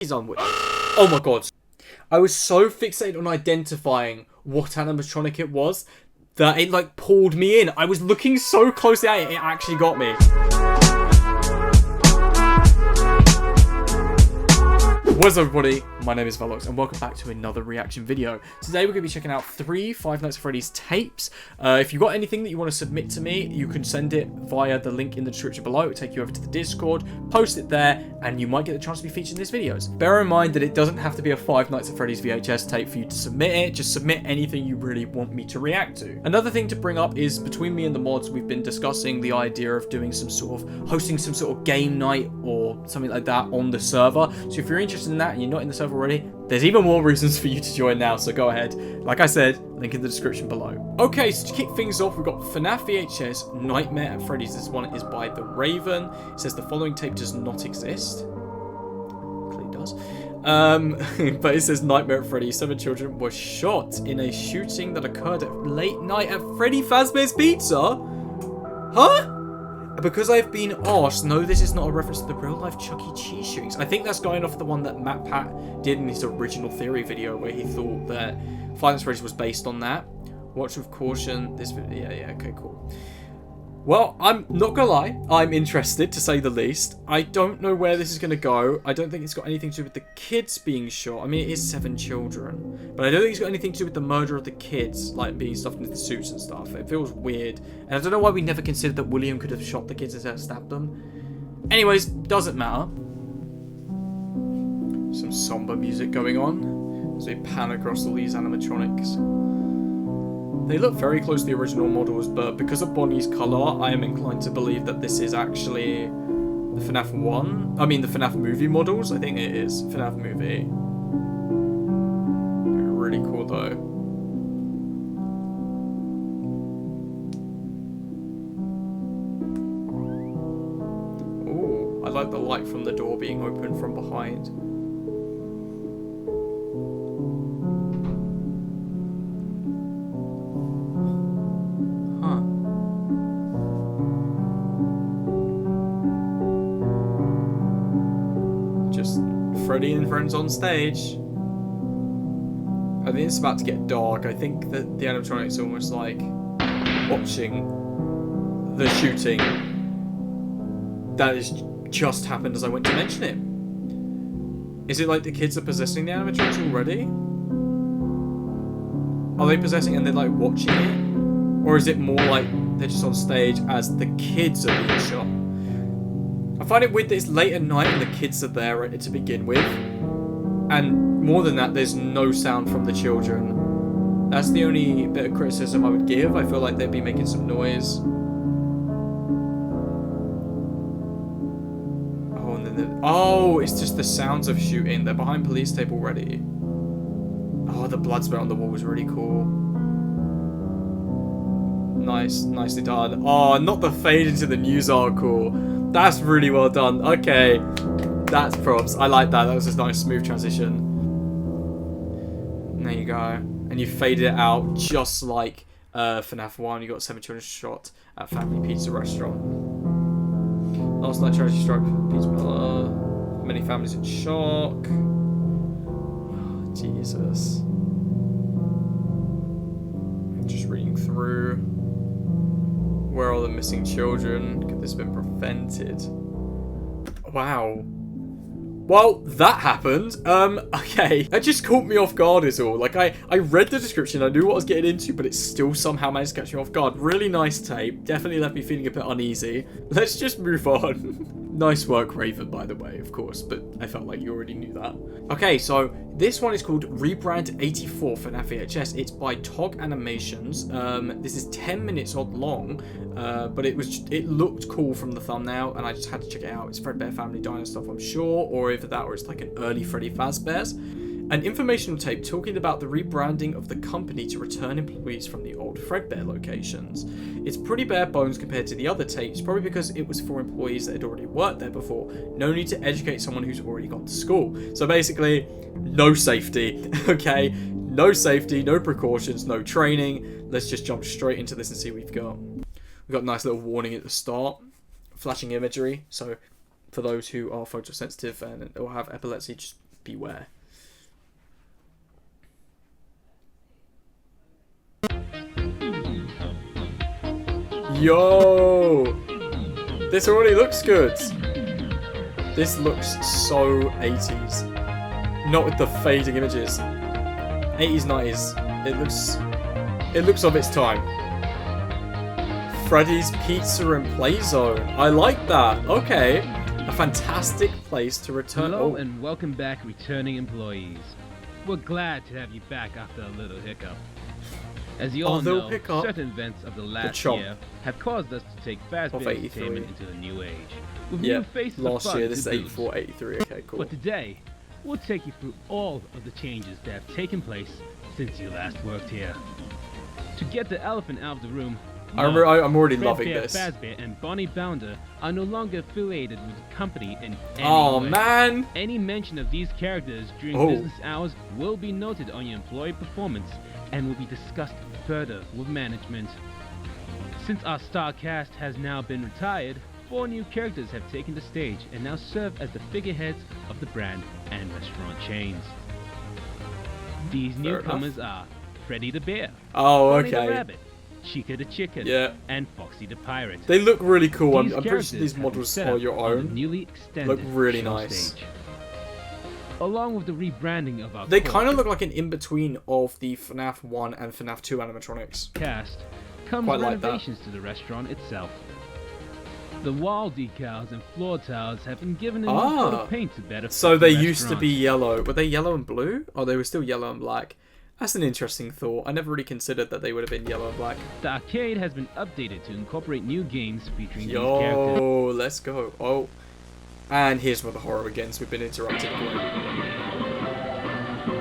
He's on with. Oh my god. I was so fixated on identifying what animatronic it was that it like pulled me in. I was looking so closely at it, it actually got me. What's up everybody, my name is Valox and welcome back to another reaction video. Today we're going to be checking out 3 Five Nights at Freddy's tapes. If you've got anything that you want to submit to me, you can send it via the link in the description below. It'll take you over to the Discord, post it there, and you might get the chance to be featured in these videos. Bear in mind that it doesn't have to be a Five Nights at Freddy's VHS tape for you to submit it, just submit anything you really want me to react to. Another thing to bring up is between me and the mods, we've been discussing the idea of doing hosting some sort of game night or something like that on the server. So if you're interested in that and you're not in the server already, there's even more reasons for you to join now, so go ahead. Like I said, link in the description below. Okay, so to kick things off, we've got FNAF VHS Nightmare at Freddy's. This one is by the Raven. It says the following tape does not exist. Clearly does. But it says Nightmare at Freddy's. 7 children were shot in a shooting that occurred at late night at Freddy Fazbear's Pizza. Huh? Because I've been asked, no, this is not a reference to the real-life Chuck E. Cheese shootings. I think that's going off the one that Matt Pat did in his original theory video, where he thought that Five Nights at Freddy's was based on that. Watch with caution. This video, yeah, okay, cool. Well, I'm not gonna lie, I'm interested, to say the least. I don't know where this is gonna go. I don't think it's got anything to do with the kids being shot. I mean, it is 7 children. But I don't think it's got anything to do with the murder of the kids, like being stuffed into the suits and stuff. It feels weird. And I don't know why we never considered that William could have shot the kids instead of stabbed them. Anyways, doesn't matter. Some somber music going on as we pan across all these animatronics. They look very close to the original models, but because of Bonnie's colour, I am inclined to believe that this is actually the FNAF 1. I mean, the FNAF movie models. I think it is FNAF movie. Really cool, though. Ooh, I like the light from the door being open from behind. Freddy and friends on stage. I think it's about to get dark. I think that the animatronic's almost like watching the shooting that has just happened as I went to mention it. Is it like the kids are possessing the animatronics already? Are they possessing and they're like watching it? Or is it more like they're just on stage as the kids are being shot? I find it weird that it's late at night and the kids are there to begin with. And more than that, there's no sound from the children. That's the only bit of criticism I would give. I feel like they'd be making some noise. Oh, and then oh, it's just the sounds of shooting. They're behind police tape already. Oh, the blood spurt on the wall was really cool. Nice, nicely done. Oh, not the fade into the news article. That's really well done. Okay, that's props. I like that. That was a nice smooth transition. And there you go. And you faded it out just like FNAF 1. You got 7 children shot at Family Pizza Restaurant. Last night tragedy struck Pizza Miller. Many families in shock. Oh, Jesus. I'm just reading through. Where are the missing children? Could this have been prevented? Wow. Well, that happened. Okay. That just caught me off guard is all. Like, I read the description, I knew what I was getting into, but it still somehow managed to catch me off guard. Really nice tape. Definitely left me feeling a bit uneasy. Let's just move on. Nice work, Raven, by the way, of course, but I felt like you already knew that. Okay, so this one is called Rebrand 84 for FNAF VHS. It's by Tog Animations. This is 10 minutes odd long, but it looked cool from the thumbnail, and I just had to check it out. It's Fredbear Family Diner stuff, I'm sure, or either that or it's like an early Freddy Fazbear's. An informational tape talking about the rebranding of the company to return employees from the old Fredbear locations. It's pretty bare bones compared to the other tapes, probably because it was for employees that had already worked there before. No need to educate someone who's already gone to school. So basically, no safety, okay? No safety, no precautions, no training. Let's just jump straight into this and see what we've got. We've got a nice little warning at the start. Flashing imagery, so for those who are photosensitive and or have epilepsy, just beware. Yo! This already looks good. This looks so 80s. Not with the fading images. 80s, 90s. It looks of its time. Freddy's Pizza and Play Zone. I like that. Okay. A fantastic place to return. Hello and welcome back, returning employees. We're glad to have you back after a little hiccup. As you all know, certain events of the last year have caused us to take Fazbear Entertainment into a new age. With new faces last year, this is 84, 83. Okay, cool. But today, we'll take you through all of the changes that have taken place since you last worked here. To get the elephant out of the room, I'm already loving this. Fazbear and Bonnie Bounder are no longer affiliated with the company in any way. Man! Any mention of these characters during business hours will be noted on your employee performance and will be discussed further with management. Since our star cast has now been retired, 4 new characters have taken the stage and now serve as the figureheads of the brand and restaurant chains. These newcomers are Freddy the Bear, Bonnie the Rabbit, Chica the Chicken, and Foxy the Pirate. They look really cool. I'm pretty sure these models are your own. Newly extended look really nice. Stage. Along with the rebranding of our they kind of look like an in-between of the FNAF 1 and FNAF 2 animatronics. Cast comes renovations to the restaurant itself. The wall decals and floor tiles have been given a new coat of paint to better fit so they the used to be yellow. Were they yellow and blue? Oh, they were still yellow and black. That's an interesting thought. I never really considered that they would have been yellow and black. The arcade has been updated to incorporate new games featuring these characters. Yo, let's go. Oh, and here's where the horror begins. We've been interrupted.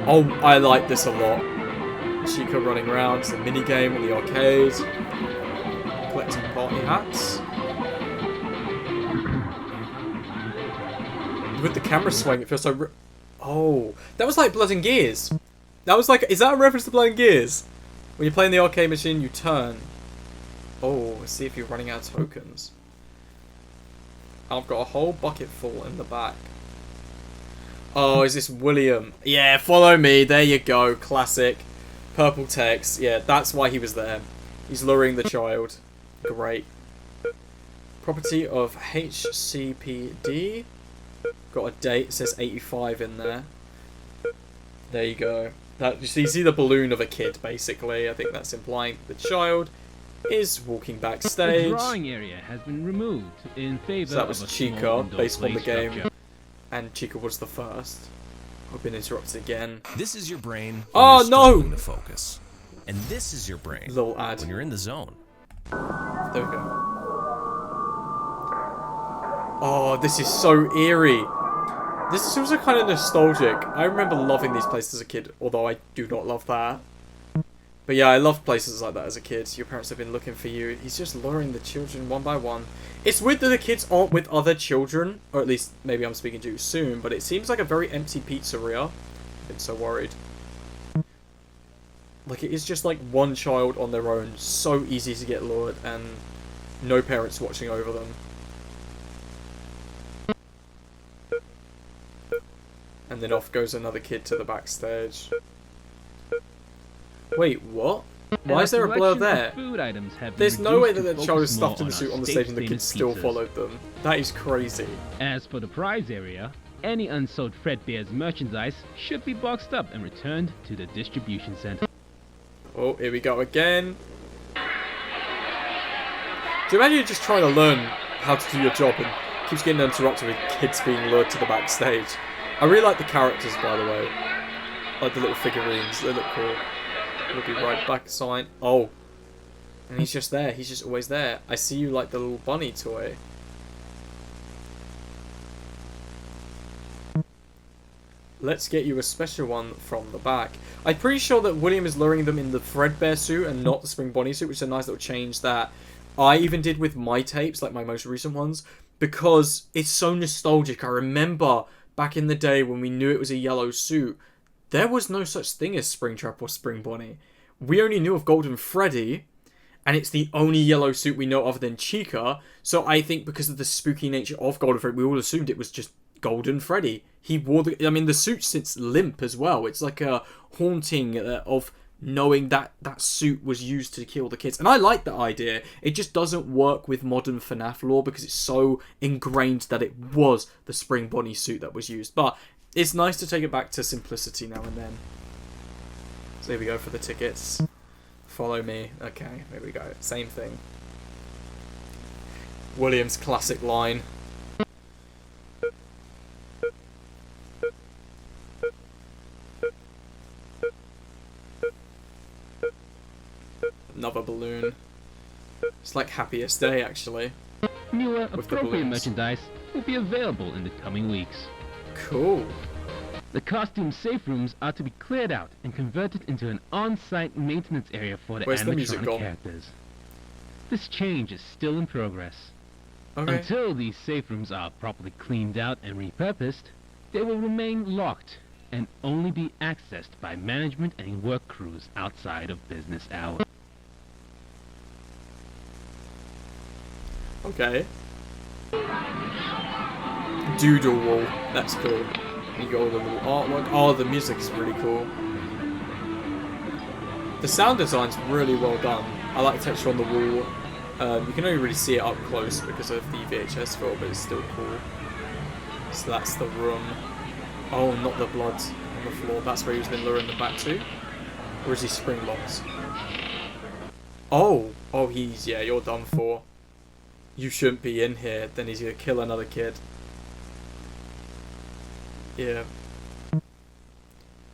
Oh, I like this a lot. Chica running around, it's a mini game on the arcade, collecting party hats. With the camera swing, it feels so. Oh, that was like Blood and Gears. That was like, is that a reference to Blood and Gears? When you're playing the arcade machine, you turn. Oh, let's see if you're running out of tokens. I've got a whole bucket full in the back. Oh, is this William? Yeah, follow me. There you go. Classic. Purple text. Yeah, that's why he was there. He's luring the child. Great. Property of HCPD. Got a date. It says 85 in there. There you go. That, you see the balloon of a kid, basically. I think that's implying the child is walking backstage. The drawing area has been removed in favor so that was of a Chica, based on the game. Structure. And Chica was the first. I've been interrupted again. This is your brain. Oh no! To focus. And this is your brain. Little ad. When you're in the zone. There we go. Oh, this is so eerie. This is also kind of nostalgic. I remember loving these places as a kid, although I do not love that. But yeah, I loved places like that as a kid. Your parents have been looking for you. He's just luring the children one by one. It's weird that the kids aren't with other children, or at least maybe I'm speaking too soon, but it seems like a very empty pizzeria. I've been so worried. Like, it is just like one child on their own, so easy to get lured, and no parents watching over them. And then off goes another kid to the backstage. Wait, what? Why is there a blur there? There's no way that the child is stuffed in the suit on the stage and the kids still followed them. That is crazy. As for the prize area, any unsold Fredbear's merchandise should be boxed up and returned to the distribution center. Oh, here we go again. Do you imagine you're just trying to learn how to do your job and keeps getting interrupted with kids being lured to the backstage? I really like the characters, by the way. Like the little figurines, they look cool. We'll be right back sign. Oh. And he's just there. He's just always there. I see you like the little bunny toy. Let's get you a special one from the back. I'm pretty sure that William is luring them in the Fredbear suit and not the Spring Bonnie suit, which is a nice little change that I even did with my tapes, like my most recent ones, because it's so nostalgic. I remember back in the day when we knew it was a yellow suit, there was no such thing as Springtrap or Spring Bonnie. We only knew of Golden Freddy, and it's the only yellow suit we know other than Chica, so I think because of the spooky nature of Golden Freddy, we all assumed it was just Golden Freddy. He wore the suit sits limp as well. It's like a haunting of knowing that that suit was used to kill the kids. And I like that idea. It just doesn't work with modern FNAF lore because it's so ingrained that it was the Spring Bonnie suit that was used. But it's nice to take it back to simplicity now and then. So here we go for the tickets. Follow me. Okay, there we go. Same thing. William's classic line. Another balloon. It's like Happiest Day, actually. Newer, With the appropriate balloons. merchandise will be available in the coming weeks. Cool. The costume safe rooms are to be cleared out and converted into an on-site maintenance area for the Where's the music animatronic gone? characters. This change is still in progress. Okay. Until these safe rooms are properly cleaned out and repurposed, they will remain locked and only be accessed by management and work crews outside of business hours. Okay. Doodle wall. That's cool. You got all the little artwork. Oh, the music is really cool. The sound design's really well done. I like the texture on the wall. You can only really see it up close because of the VHS film, but it's still cool. So that's the room. Oh, not the blood on the floor. That's where he's been luring them back to. Or is he spring locked? Oh, he's, yeah, you're done for. You shouldn't be in here. Then he's gonna kill another kid. Yeah.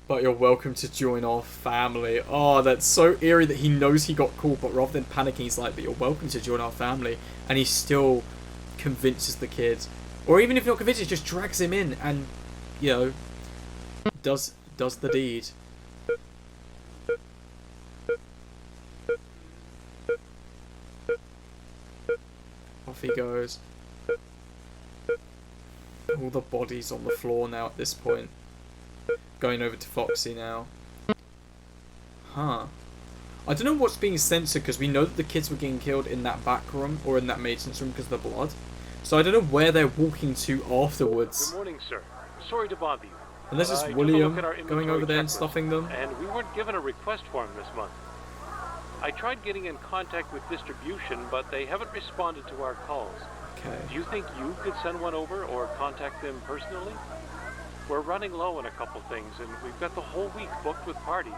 But you're welcome to join our family. Oh, that's so eerie that he knows he got caught, but rather than panicking, he's like, but you're welcome to join our family. And he still convinces the kid. Or even if not convinced, he just drags him in and, you know, does the deed. Off he goes. All the bodies on the floor now at this point. Going over to Foxy now. Huh. I don't know what's being censored because we know that the kids were getting killed in that back room or in that maintenance room because of the blood. So I don't know where they're walking to afterwards. Good morning, sir. Sorry to bother you. Unless it's I took a William look at our going inventory over there and checklist, stuffing them. And we weren't given a request form this month. I tried getting in contact with distribution, but they haven't responded to our calls. Okay. Do you think you could send one over or contact them personally? We're running low on a couple things, and we've got the whole week booked with parties.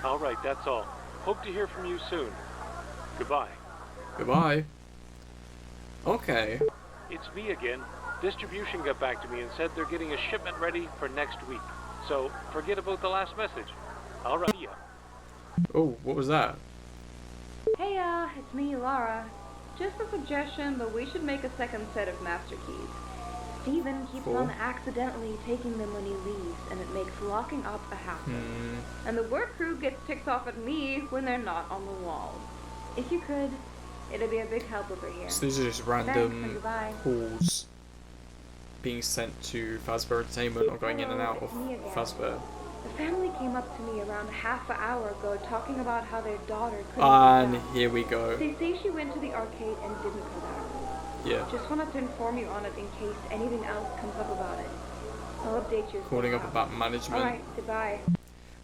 All right, that's all. Hope to hear from you soon. Goodbye. Goodbye. Okay. It's me again. Distribution got back to me and said they're getting a shipment ready for next week. So forget about the last message. All right. Yeah. Oh, what was that? Hey, it's me, Lara. Just a suggestion, but we should make a second set of master keys. Steven keeps on accidentally taking them when he leaves, and it makes locking up a hassle. And the work crew gets ticked off at me when they're not on the wall. If you could, it'd be a big help over here. So these are just Thanks, and random goodbye. calls being sent to Fazbear Entertainment or going in and out of Hello, it's me again. Fazbear. The family came up to me around half an hour ago talking about how their daughter couldn't And get back. here we go. They say she went to the arcade and didn't come back. Yeah. Just wanted to inform you on it in case anything else comes up about it. I'll update you. Calling up about management. Alright, goodbye.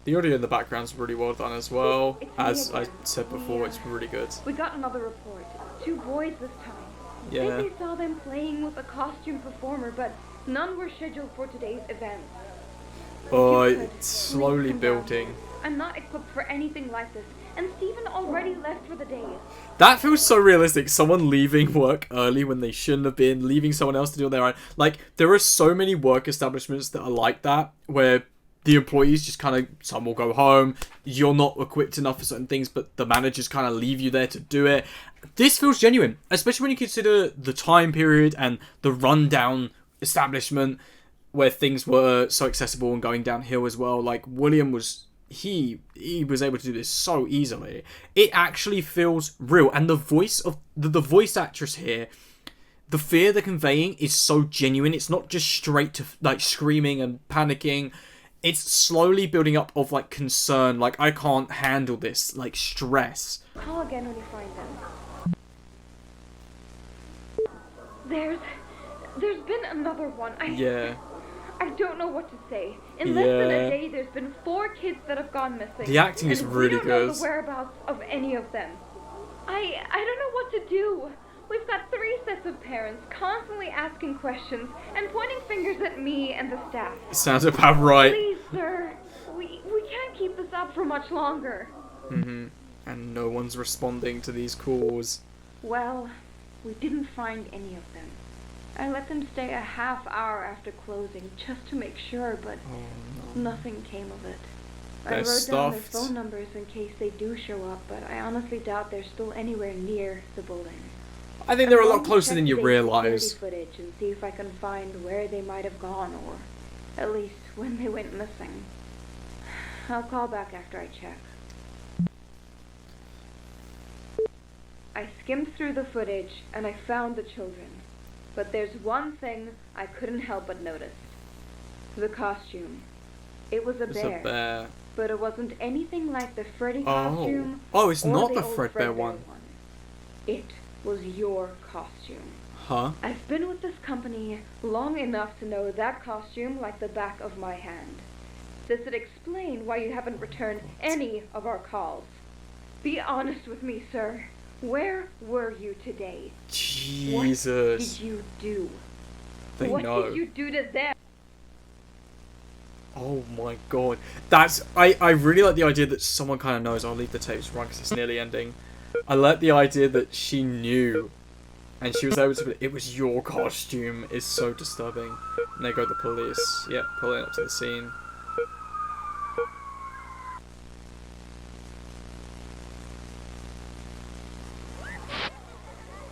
The audio in the background's really well done as well. It's me As I again. said before, it's really good. We got another report. 2 boys this time. Yeah. They saw them playing with a costume performer, but none were scheduled for today's event. Oh, If you could, it's slowly please come down building. here. I'm not equipped for anything like this, and Steven already left for the day. That feels so realistic. Someone leaving work early when they shouldn't have been, leaving someone else to do their own. Like, there are so many work establishments that are like that, where the employees just kind of, some will go home, you're not equipped enough for certain things, but the managers kind of leave you there to do it. This feels genuine, especially when you consider the time period and the rundown establishment where things were so accessible and going downhill as well. Like, William was... He was able to do this so easily. It actually feels real, and the voice of the voice actress here, the fear they're conveying is so genuine. It's not just straight to like screaming and panicking. It's slowly building up of like concern, like I can't handle this, like stress. Call again when you find them. There's There's been another one. Yeah. I don't know what to say. In less than a day, there's been 4 kids that have gone missing. The acting is really we don't know good. the whereabouts of any of them. I don't know what to do. We've got 3 sets of parents constantly asking questions and pointing fingers at me and the staff. Sounds about right. Please, sir. We can't keep this up for much longer. Mm-hmm. And no one's responding to these calls. Well, we didn't find any of them. I let them stay a half hour after closing just to make sure, but nothing came of it. I wrote down their phone numbers in case they do show up, but I honestly doubt they're still anywhere near the building. I think they're a lot closer than you realise. Footage and see if I can find where they might have gone, or at least when they went missing. I'll call back after I check. I skimmed through the footage and I found the children. But there's one thing I couldn't help but notice. The costume. It was a bear. But it wasn't anything like the Freddy costume. Oh, it's not the Fredbear one. It was your costume. Huh? I've been with this company long enough to know that costume like the back of my hand. This would explain why you haven't returned any of our calls. Be honest with me, sir. Where were you today? Jesus. What did you do? What did you do to them? Oh my god. I really like the idea that someone kind of knows. I'll leave the tapes run because it's nearly ending. I like the idea that she knew. And she was able to... It was your costume. It's so disturbing. And they go to the police. Yep, pulling up to the scene.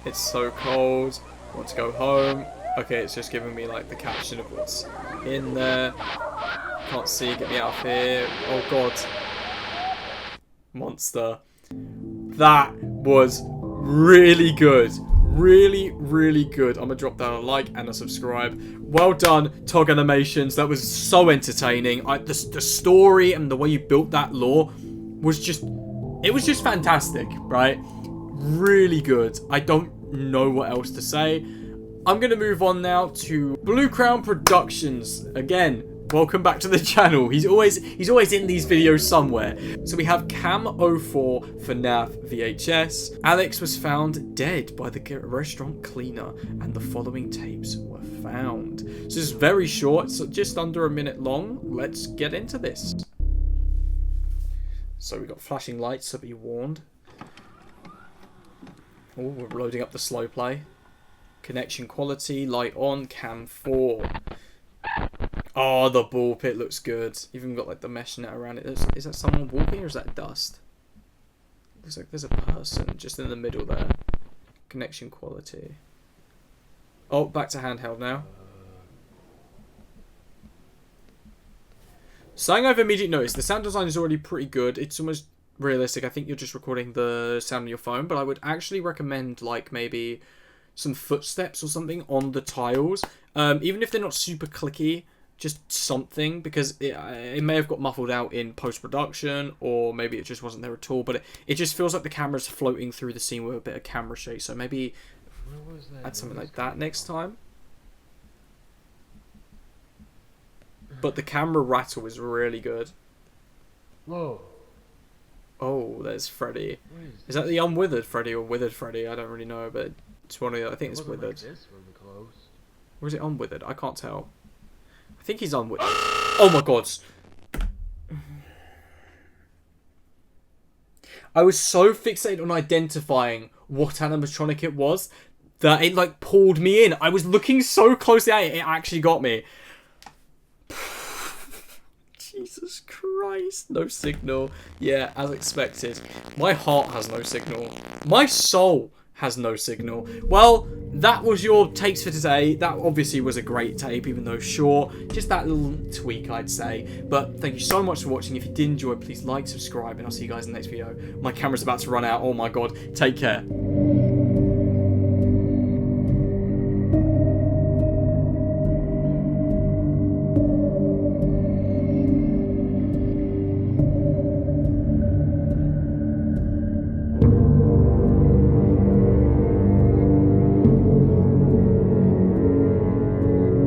It's so cold. I want to go home. Okay, it's just giving me like the caption of what's in there. Can't see. Get me out of here. Oh god. Monster. That was really good. Really, really good. I'm gonna drop down a like and a subscribe. Well done, Tog Animations. That was so entertaining. The story and the way you built that lore was just... It was just fantastic, right? Really good. I don't know what else to say. I'm going to move on now to Blue Crown Productions. Again, welcome back to the channel. He's always in these videos somewhere. So we have Cam 04 FNAF VHS. Alex was found dead by the restaurant cleaner, and the following tapes were found. So it's very short, so just under a minute long. Let's get into this. So we got flashing lights, so be warned. Oh, we're loading up the slow play. Connection quality, light on, cam 4. Oh, the ball pit looks good. Even got like the mesh net around it. Is that someone walking or is that dust? Looks like there's a person just in the middle there. Connection quality. Oh, back to handheld now. Saying I've immediate noticed, the sound design is already pretty good. It's almost realistic. I think you're just recording the sound on your phone, but I would actually recommend like maybe some footsteps or something on the tiles. Even if they're not super clicky, just something, because it may have got muffled out in post-production, or maybe it just wasn't there at all, but it just feels like the camera's floating through the scene with a bit of camera shake, so maybe add something like that next time. But the camera rattle is really good. Whoa. Oh, there's Freddy. Is that the unwithered Freddy or withered Freddy? I don't really know, but it's one of the... I think it's withered. Like this when we closed. Or is it unwithered? I can't tell. I think he's unwithered. Oh my god. I was so fixated on identifying what animatronic it was that it like pulled me in. I was looking so closely at it, it actually got me. Jesus Christ. No signal. Yeah, as expected. My heart has no signal. My soul has no signal. Well, that was your tapes for today. That obviously was a great tape, even though short. Just that little tweak, I'd say. But thank you so much for watching. If you did enjoy, please like, subscribe, and I'll see you guys in the next video. My camera's about to run out. Oh my god. Take care.